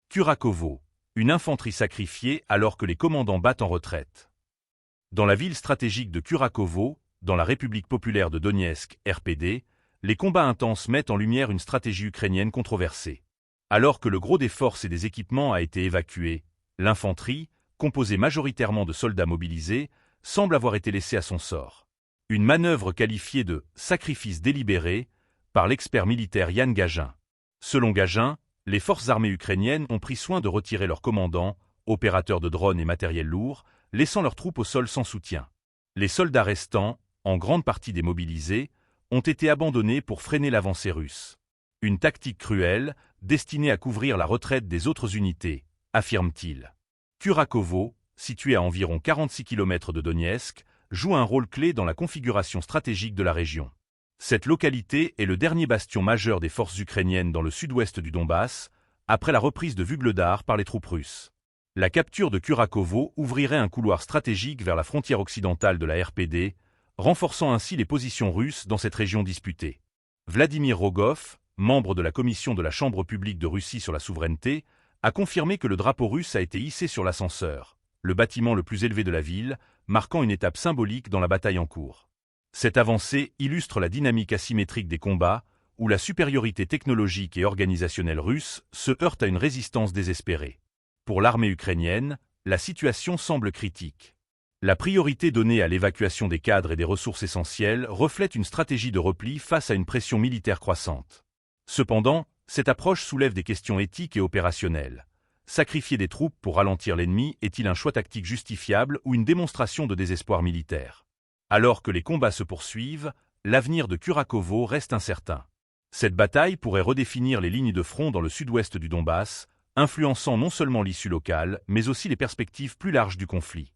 Kurakovo, une infanterie sacrifiée alors que les commandants battent en retraite. Dans la ville stratégique de Kurakovo, dans la République populaire de Donetsk, RPD, les combats intenses mettent en lumière une stratégie ukrainienne controversée. Alors que le gros des forces et des équipements a été évacué, l'infanterie, composée majoritairement de soldats mobilisés, semble avoir été laissée à son sort. Une manœuvre qualifiée de « sacrifice délibéré » par l'expert militaire Yann Gagin. Selon Gagin, les forces armées ukrainiennes ont pris soin de retirer leurs commandants, opérateurs de drones et matériel lourd, laissant leurs troupes au sol sans soutien. Les soldats restants, en grande partie démobilisés, ont été abandonnés pour freiner l'avancée russe. Une tactique cruelle, destinée à couvrir la retraite des autres unités, affirme-t-il. Kurakovo, situé à environ 46 km de Donetsk, joue un rôle clé dans la configuration stratégique de la région. Cette localité est le dernier bastion majeur des forces ukrainiennes dans le sud-ouest du Donbass, après la reprise de Vuhledar par les troupes russes. La capture de Kurakovo ouvrirait un couloir stratégique vers la frontière occidentale de la RPD, renforçant ainsi les positions russes dans cette région disputée. Vladimir Rogov, membre de la commission de la Chambre publique de Russie sur la souveraineté, a confirmé que le drapeau russe a été hissé sur l'ascenseur, le bâtiment le plus élevé de la ville, marquant une étape symbolique dans la bataille en cours. Cette avancée illustre la dynamique asymétrique des combats, où la supériorité technologique et organisationnelle russe se heurte à une résistance désespérée. Pour l'armée ukrainienne, la situation semble critique. La priorité donnée à l'évacuation des cadres et des ressources essentielles reflète une stratégie de repli face à une pression militaire croissante. Cependant, cette approche soulève des questions éthiques et opérationnelles. Sacrifier des troupes pour ralentir l'ennemi est-il un choix tactique justifiable ou une démonstration de désespoir militaire? Alors que les combats se poursuivent, l'avenir de Kurakovo reste incertain. Cette bataille pourrait redéfinir les lignes de front dans le sud-ouest du Donbass, influençant non seulement l'issue locale, mais aussi les perspectives plus larges du conflit.